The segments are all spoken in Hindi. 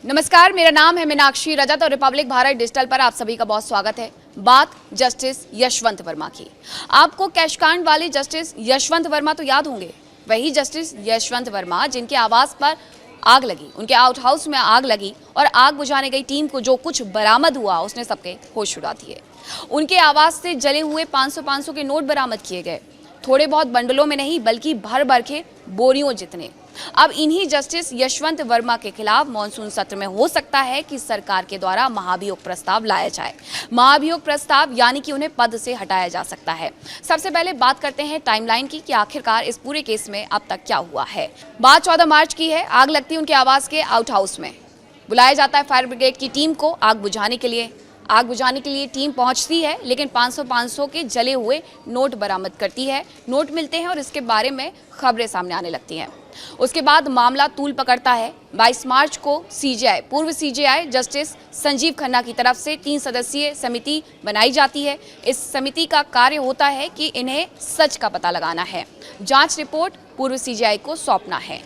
नमस्कार, मेरा नाम है मीनाक्षी रजत और रिपब्लिक भारत डिजिटल पर आप सभी का बहुत स्वागत है। बात जस्टिस यशवंत वर्मा की। आपको कैशकांड वाले जस्टिस यशवंत वर्मा तो याद होंगे, वही जस्टिस यशवंत वर्मा जिनके आवास पर आग लगी, उनके आउट हाउस में आग लगी और आग बुझाने गई टीम को जो कुछ बरामद हुआ उसने सबके होश उड़ा दिए। उनके आवास से जले हुए 500 के नोट बरामद किए गए, थोड़े बहुत बंडलों में नहीं बल्कि भर भर के बोरियों जितने। अब इन्हीं जस्टिस यशवंत वर्मा के खिलाफ मॉनसून सत्र में हो सकता है कि सरकार के द्वारा महाभियोग प्रस्ताव लाया जाए। महाभियोग प्रस्ताव यानी कि उन्हें पद से हटाया जा सकता है। सबसे पहले बात करते हैं टाइमलाइन की कि आखिरकार इस पूरे केस में अब तक क्या हुआ है। बात 14 मार्च की है। आग लगती है उनके आवास के आउट हाउस में। बुलाया जाता है फायर ब्रिगेड की टीम को आग बुझाने के लिए। आग बुझाने के लिए टीम पहुंचती है, लेकिन 500 के जले हुए नोट बरामद करती है। नोट मिलते हैं और इसके बारे में खबरें सामने आने लगती हैं। उसके बाद मामला तूल पकड़ता है। 22 मार्च को सीजेआई, पूर्व सीजेआई जस्टिस संजीव खन्ना की तरफ से 3 सदस्यीय समिति बनाई जाती है। इस समिति का कार्य होता है कि इन्हें सच का पता लगाना है। जांच रिपोर्ट पूर्व सीजेआई को सौंपना है।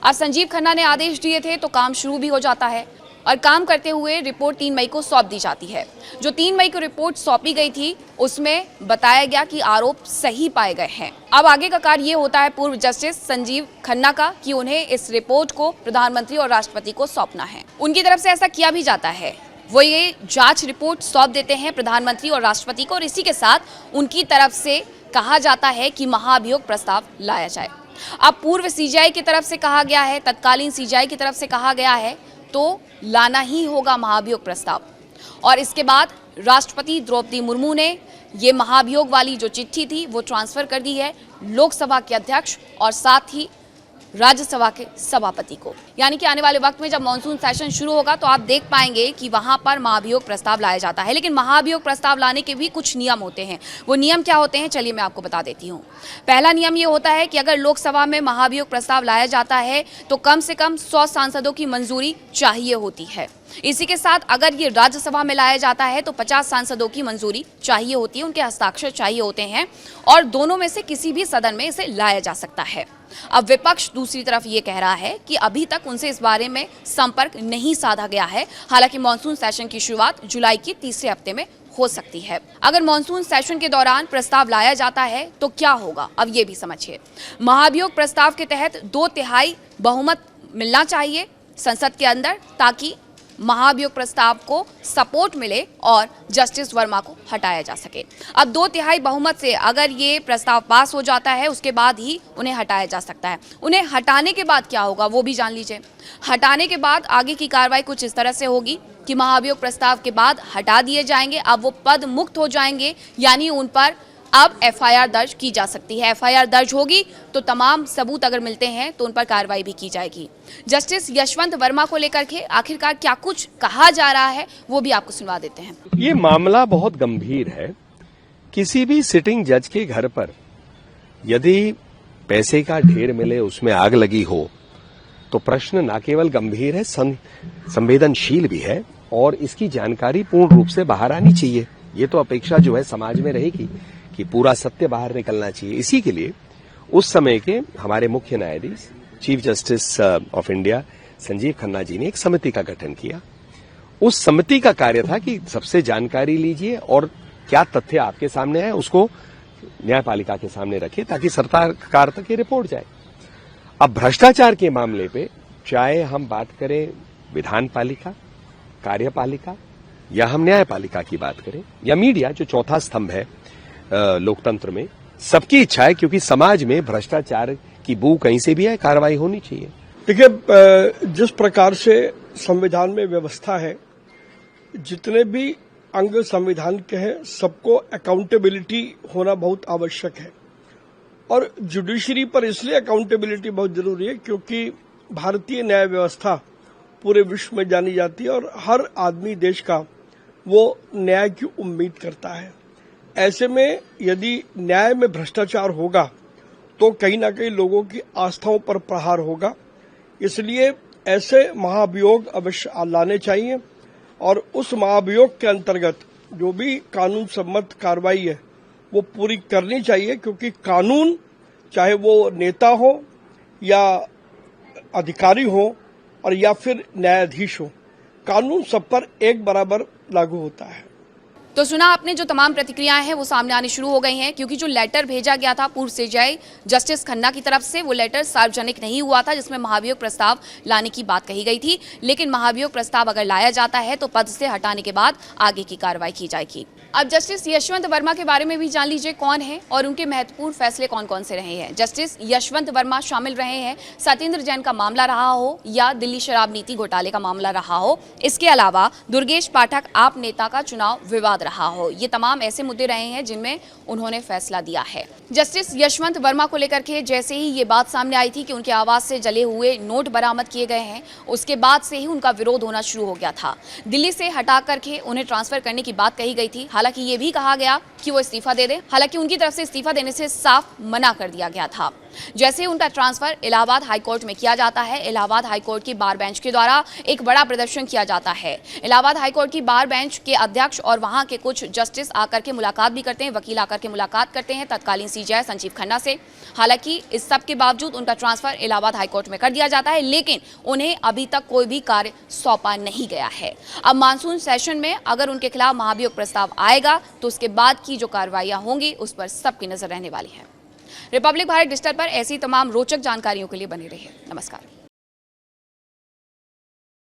अब संजीव खन्ना ने आदेश दिए थे तो काम शुरू भी हो जाता है और काम करते हुए रिपोर्ट 3 मई को सौंप दी जाती है। जो 3 मई को रिपोर्ट सौंपी गई थी उसमें बताया गया कि आरोप सही पाए गए हैं। अब आगे का कार्य ये होता है पूर्व जस्टिस संजीव खन्ना का कि उन्हें इस रिपोर्ट को प्रधानमंत्री और राष्ट्रपति को सौंपना है। उनकी तरफ से ऐसा किया भी जाता है। वो ये जांच रिपोर्ट सौंप देते हैं प्रधानमंत्री और राष्ट्रपति को और इसी के साथ उनकी तरफ से कहा जाता है कि महाभियोग प्रस्ताव लाया जाए। अब पूर्व सीजेआई की तरफ से कहा गया है, तत्कालीन सीजेआई की तरफ से कहा गया है तो लाना ही होगा महाभियोग प्रस्ताव। और इसके बाद राष्ट्रपति द्रौपदी मुर्मू ने ये महाभियोग वाली जो चिट्ठी थी वो ट्रांसफर कर दी है लोकसभा के अध्यक्ष और साथ ही राज्यसभा के सभापति को। यानी कि आने वाले वक्त में जब मॉनसून सेशन शुरू होगा तो आप देख पाएंगे कि वहां पर महाभियोग प्रस्ताव लाया जाता है। लेकिन महाभियोग प्रस्ताव लाने के भी कुछ नियम होते हैं। वो नियम क्या होते हैं, चलिए मैं आपको बता देती हूँ। पहला नियम ये होता है कि अगर लोकसभा में महाभियोग प्रस्ताव लाया जाता है तो कम से कम 100 सांसदों की मंजूरी चाहिए होती है। इसी के साथ अगर ये राज्यसभा में लाया जाता है तो 50 सांसदों की मंजूरी चाहिए होती है, उनके हस्ताक्षर चाहिए होते हैं और दोनों में से किसी भी सदन में इसे लाया जा सकता है। अब विपक्ष दूसरी तरफ ये कह रहा है कि अभी तक उनसे इस बारे में संपर्क नहीं साधा गया है। हालांकि मॉनसून सेशन की शुरुआत जुलाई के तीसरे हफ्ते में हो सकती है। अगर मॉनसून सेशन के दौरान प्रस्ताव लाया जाता है तो क्या होगा, अब ये भी समझिए। महाभियोग प्रस्ताव के तहत 2/3 बहुमत मिलना चाहिए संसद के अंदर ताकि महाभियोग प्रस्ताव को सपोर्ट मिले और जस्टिस वर्मा को हटाया जा सके। अब 2/3 बहुमत से अगर ये प्रस्ताव पास हो जाता है उसके बाद ही उन्हें हटाया जा सकता है। उन्हें हटाने के बाद क्या होगा वो भी जान लीजिए। हटाने के बाद आगे की कार्रवाई कुछ इस तरह से होगी कि महाभियोग प्रस्ताव के बाद हटा दिए जाएंगे। अब वो पद मुक्त हो जाएंगे, यानी उन पर अब एफआईआर दर्ज की जा सकती है। एफआईआर दर्ज होगी तो तमाम सबूत अगर मिलते हैं तो उन पर कार्रवाई भी की जाएगी। जस्टिस यशवंत वर्मा को लेकर के आखिरकार क्या कुछ कहा जा रहा है वो भी आपको सुनवा देते हैं। ये मामला बहुत गंभीर है। किसी भी सिटिंग जज के घर पर यदि पैसे का ढेर मिले, उसमें आग लगी हो तो प्रश्न न केवल गंभीर है, संवेदनशील भी है और इसकी जानकारी पूर्ण रूप से बाहर आनी चाहिए। ये तो अपेक्षा जो है समाज में रहेगी कि पूरा सत्य बाहर निकलना चाहिए। इसी के लिए उस समय के हमारे मुख्य न्यायाधीश chief justice of India Sanjiv Khanna ji ने एक समिति का गठन किया। उस समिति का कार्य था कि सबसे जानकारी लीजिए और क्या तथ्य आपके सामने है उसको न्यायपालिका के सामने रखिए ताकि सरकार तक ये रिपोर्ट जाए। अब भ्रष्टाचार के मामले पे चाहे हम बात करें विधान पालिका, कार्यपालिका या हम न्यायपालिका की बात करें या मीडिया जो चौथा स्तंभ है लोकतंत्र में, सबकी इच्छा है क्योंकि समाज में भ्रष्टाचार की बू कहीं से भी है, कार्रवाई होनी चाहिए। देखिए, जिस प्रकार से संविधान में व्यवस्था है, जितने भी अंग संविधान के हैं सबको अकाउंटेबिलिटी होना बहुत आवश्यक है और जुडिशरी पर इसलिए अकाउंटेबिलिटी बहुत जरूरी है क्योंकि भारतीय न्याय व्यवस्था पूरे विश्व में जानी जाती है और हर आदमी देश का वो न्याय की उम्मीद करता है। ऐसे में यदि न्याय में भ्रष्टाचार होगा तो कहीं ना कहीं लोगों की आस्थाओं पर प्रहार होगा। इसलिए ऐसे महाभियोग अवश्य लाने चाहिए और उस महाभियोग के अंतर्गत जो भी कानून सम्मत कार्रवाई है वो पूरी करनी चाहिए क्योंकि कानून चाहे वो नेता हो या अधिकारी हो और या फिर न्यायाधीश हो, कानून सब पर एक बराबर लागू होता है। तो सुना आपने, जो तमाम प्रतिक्रियाएं हैं वो सामने आनी शुरू हो गई हैं, क्योंकि जो लेटर भेजा गया था पूर्व सीजेआई जस्टिस खन्ना की तरफ से, वो लेटर सार्वजनिक नहीं हुआ था, जिसमें महाभियोग प्रस्ताव लाने की बात कही गई थी। लेकिन महाभियोग प्रस्ताव अगर लाया जाता है तो पद से हटाने के बाद आगे की कार्रवाई की जाएगी। अब जस्टिस यशवंत वर्मा के बारे में भी जान लीजिए कौन है और उनके महत्वपूर्ण फैसले कौन कौन से रहे हैं। जस्टिस यशवंत वर्मा शामिल रहे हैं सत्येंद्र जैन का मामला रहा हो या दिल्ली शराब नीति घोटाले का मामला रहा हो, इसके अलावा दुर्गेश पाठक आप नेता का चुनाव विवाद रहा हो, ये तमाम ऐसे मुद्दे रहे हैं जिनमें उन्होंने फैसला दिया है। जस्टिस यशवंत वर्मा को लेकर के जैसे ही ये बात सामने आई थी कि उनके आवास से जले हुए नोट बरामद किए गए हैं, उसके बाद से ही उनका विरोध होना शुरू हो गया था। दिल्ली से हटा करके उन्हें ट्रांसफर करने की बात कही गई थी। हालांकि ये भी कहा गया कि वो इस्तीफा दे दें, हालांकि उनकी तरफ से इस्तीफा देने से साफ मना कर दिया गया था। जैसे उनका ट्रांसफर इलाहाबाद हाईकोर्ट में किया जाता है, इलाहाबाद हाईकोर्ट की बार बेंच के द्वारा एक बड़ा प्रदर्शन किया जाता है। इलाहाबाद हाईकोर्ट की बार बेंच के अध्यक्ष और वहां के कुछ जस्टिस आकर के मुलाकात भी करते हैं, वकील आकर के मुलाकात करते हैं तत्कालीन सीजेआई संजीव खन्ना से। हालांकि इस सब के बावजूद उनका ट्रांसफर इलाहाबाद हाईकोर्ट में कर दिया जाता है, लेकिन उन्हें अभी तक कोई भी कार्य सौंपा नहीं गया है। अब मानसून सेशन में अगर उनके खिलाफ महाभियोग प्रस्ताव आएगा तो उसके बाद की जो कार्रवाइयां होंगी उस पर सबकी नजर रहने वाली है। रिपब्लिक भारत डिजिटल पर ऐसी तमाम रोचक जानकारियों के लिए बने रहिए। नमस्कार।